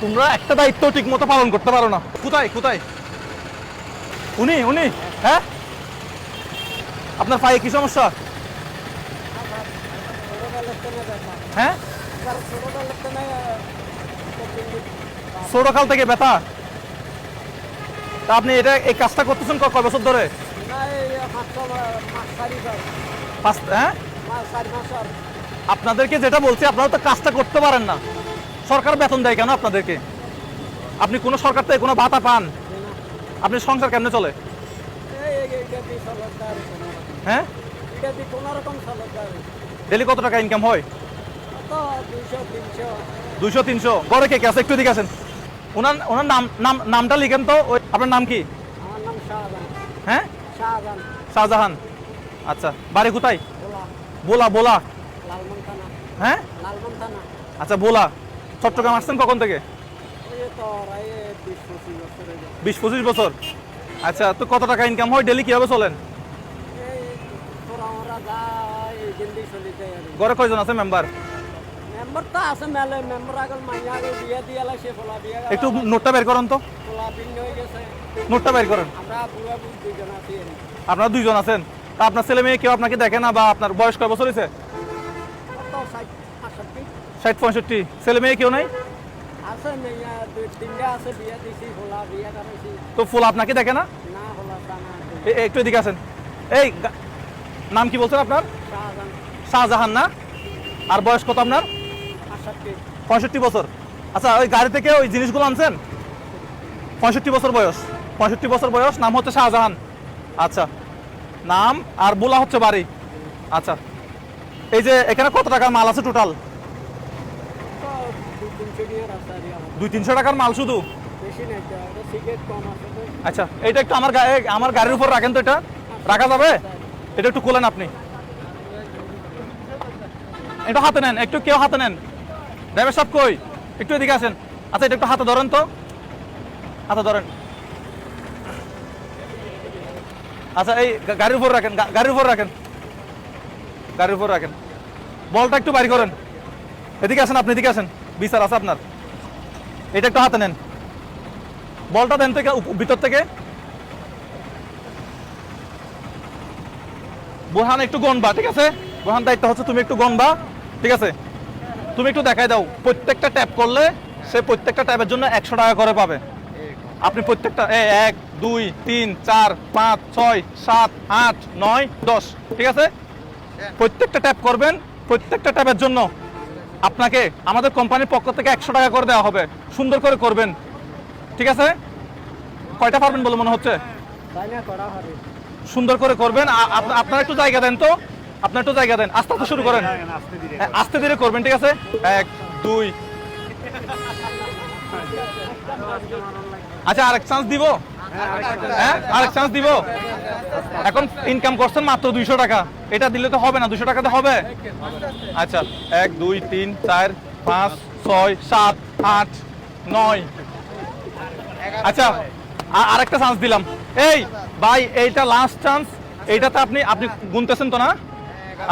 তোমরা একটা দায়িত্ব ঠিক মতো পালন করতে পারো না। কোথায় কোথায় উনি উনি হ্যাঁ, আপনার পায়ে কি সমস্যা? হ্যাঁ, ছোটকাল থেকে ব্যথা। তা আপনি এটা এই কাজটা করতেছেন কয় বছর ধরে? হ্যাঁ, আপনাদেরকে যেটা বলছি, আপনারা তো কাজটা করতে পারেন না। সরকার বেতন দেয় কেন আপনাদেরকে? আপনি কোনো সরকার থেকে কোনো ভাতা পান? আপনি সংসার কেমনে চলে? হ্যাঁ, ডেলি কত টাকা ইনকাম হয়? 200-300। ঘরে কে কে আছে? একটু দিকে আসেন। ওনার নামটা লিখেন তো। আপনার নাম কি? হ্যাঁ, শাহজাহান। আচ্ছা, বাড়ি কোথায়? বোলা। বোলা হ্যাঁ, আচ্ছা বোলা। চট্টগ্রাম আসছেন কখন থেকে? 20-25 বছর। আচ্ছা, তো কত টাকা ইনকাম হয় ডেলি? কিভাবে চলেন? ঘরে কয়জন আছে মেম্বার? একটু নোটটা বের করেন তো। নোটটা বের করেন। আপনারা 2 জন আছেন। তা আপনার ছেলে মেয়ে কেউ আপনাকে দেখে না? বা আপনার বয়স কয় বছর হয়েছে? 60-65। ছেলে মেয়ে কেউ নাই? তো ফুল আপনাকে দেখে না? একটু এদিকে আছেন। এই নাম কি বলছেন আপনার? শাহজাহান না? আর বয়স কত আপনার? 65 বছর। আচ্ছা, ওই গাড়ি থেকে ওই জিনিসগুলো আনছেন? 65 বছর বয়স। 65 বছর বয়স। নাম হচ্ছে শাহজাহান। আচ্ছা, নাম আর বোলা হচ্ছে বাড়ি। আচ্ছা, এই যে এখানে কত টাকার মাল আছে টোটাল? 200-300 টাকার মাল শুধু? আচ্ছা, এটা একটু আমার গাড়ির উপর রাখেন তো। এটা রাখা যাবে? এটা একটু খোলেন আপনি। একটু হাতে নেন, একটু কেউ হাতে নেন। ড্রাইভার সাহেব কই? একটু এদিকে আসেন। আচ্ছা, এটা একটু হাতে ধরেন তো। হাতে ধরেন। আচ্ছা, এই গাড়ির উপর রাখেন, গাড়ির উপর রাখেন, গাড়ির উপর রাখেন। বলটা একটু বাইর করেন। এদিকে আসেন, আপনি এদিকে আসেন। বিচার আছে আপনার। এটা একটু হাতে নেন। বলটা দেন থেকে ভিতর থেকে। বোরহান একটু গনবা, ঠিক আছে? বোরহান দায়িত্ব হচ্ছে তুমি একটু গনবা, ঠিক আছে? তুমি একটু দেখাই দাও। প্রত্যেকটা ট্যাপ করলে সে প্রত্যেকটা ট্যাপের জন্য 100 টাকা করে পাবে। আপনি প্রত্যেকটা 1, 2, 3, 4, 5, 6, 7, 8, 9, 10, ঠিক আছে? প্রত্যেকটা ট্যাপ করবেন। প্রত্যেকটা ট্যাপের জন্য আপনাকে আমাদের কোম্পানির পক্ষ থেকে 100 টাকা করে দেওয়া হবে। সুন্দর করে করবেন, ঠিক আছে? কয়টা পারবেন বলে মনে হচ্ছে? সুন্দর করে করবেন। আপনারা একটু জায়গা দেন তো। আপনার একটু জায়গা দেন। আস্তে আস্তে শুরু করেন। আস্তে ধীরে করবেন, ঠিক আছে? 1, 2। আচ্ছা, আরেক চান্স দিব? হ্যাঁ, আরেক চান্স দিব। এখন ইনকাম করছেন মাত্র 200 টাকা। এটা দিলে তো হবে না। 200 টাকাতে হবে? আচ্ছা, 1, 2, 3, 4, 5, 6, 7, 8, 9। আচ্ছা, আরেকটা চান্স দিলাম। এই ভাই, এইটা লাস্ট চান্স। এইটাতে আপনি গুনতেছেন তো না?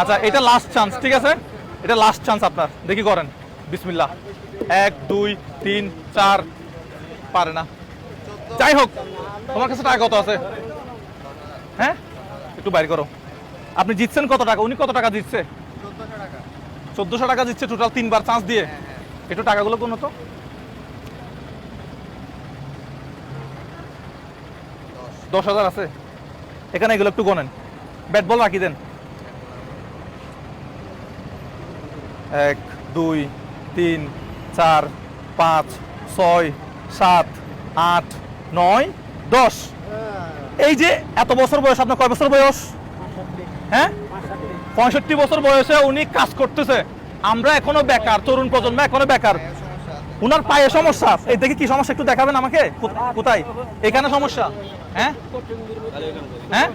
আচ্ছা, এটা লাস্ট চান্স, ঠিক আছে? এটা লাস্ট চান্স আপনার। দেখি করেন। বিসমিল্লাহ। 1, 2, 3, 4। পারে না। যাই হোক, তোমার কাছে টাকা কত আছে? হ্যাঁ, একটু বাইর করো। আপনি জিতছেন কত টাকা? উনি কত টাকা জিতছে? 1400 টাকা জিতছে টোটাল 3 বার চান্স দিয়ে। একটু টাকাগুলো কোন তো। 10,000 আছে এখানে। এগুলো একটু গোনেন। ব্যাট বল রাখি দেন। 1, 2, 3, 4, 5, 6, 7, 8, 9, 10। এই যে এত বছর বয়স, আপনার কয় বছর বয়স? হ্যাঁ, 65 বছর বয়সে উনি কাজ করতেছে। আমরা এখনো বেকার, তরুণ প্রজন্ম এখনো বেকার। উনার পায়ে সমস্যা। এই দেখি কি সমস্যা একটু দেখাবেন আমাকে। কোথায়? এখানে সমস্যা? হ্যাঁ হ্যাঁ,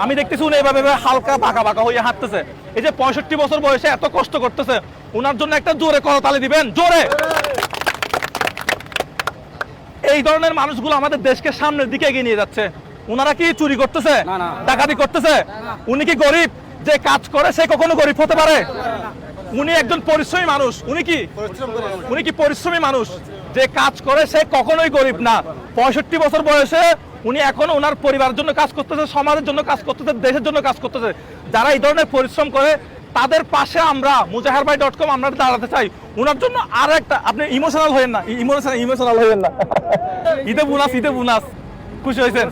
আমি দেখতেছি উনি এইভাবে হালকা বাঁকা বাঁকা হয়ে হাঁটতেছে। এই যে 65 বছর বয়সে এত কষ্ট করতেছে, উনার জন্য একটা জোরে করতালি দিবেন, জোরে। এই ধরনের মানুষগুলো আমাদের দেশকে সামনের দিকে এগিয়ে নিয়ে যাচ্ছে। উনারা কি চুরি করতেছে? ডাকাতি করতেছে? উনি কি গরিব? যে কাজ করে সে কখনো গরিব হতে পারে? উনি একজন পরিশ্রমী মানুষ। উনি কি পরিশ্রমী মানুষ, যে কাজ করে সে কখনোই গরিব না। 65 বছর বয়সে উনি এখন ওনার পরিবারের জন্য কাজ করতেছে, সমাজের জন্য কাজ করতেছে, দেশের জন্য কাজ করতেছে। যারা এই ধরনের পরিশ্রম করে তাদের পাশে আমরা muzaharbai.com আমরা দাঁড়াতে চাই। ওনার জন্য আর একটা, আপনি ইমোশনাল হয়েন না, ইমোশনাল হয়েন না। ঈদে বোনাস খুশি হয়েছেন?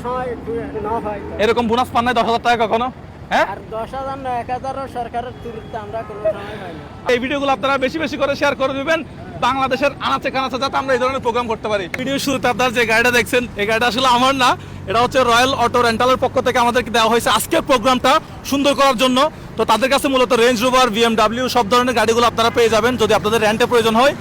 এরকম বোনাস পান নাই 10,000 টাকা কখনো? হ্যাঁ, 10,000 না 1,000 সরকারের তুলতে আমরা কোনো সময় পাই না। এই ভিডিওগুলো আপনারা বেশি বেশি করে শেয়ার করে দিবেন বাংলাদেশের আনাচে কানাচে, যাতে আমরা এই ধরনের প্রোগ্রাম করতে পারি। ভিডিও শুরুতে আপনারা যে গাড়িটা দেখছেন, এই গাড়িটা আসলে আমার না, এটা হচ্ছে রয়্যাল অটো রেন্টালের পক্ষ থেকে আমাদেরকে দেওয়া হয়েছে আজকের প্রোগ্রামটা সুন্দর করার জন্য। তো তাদের কাছে মূলত রেঞ্জ রোভার, BMW সব ধরনের গাড়িগুলো আপনারা পেয়ে যাবেন যদি আপনাদের রেন্টে প্রয়োজন হয়।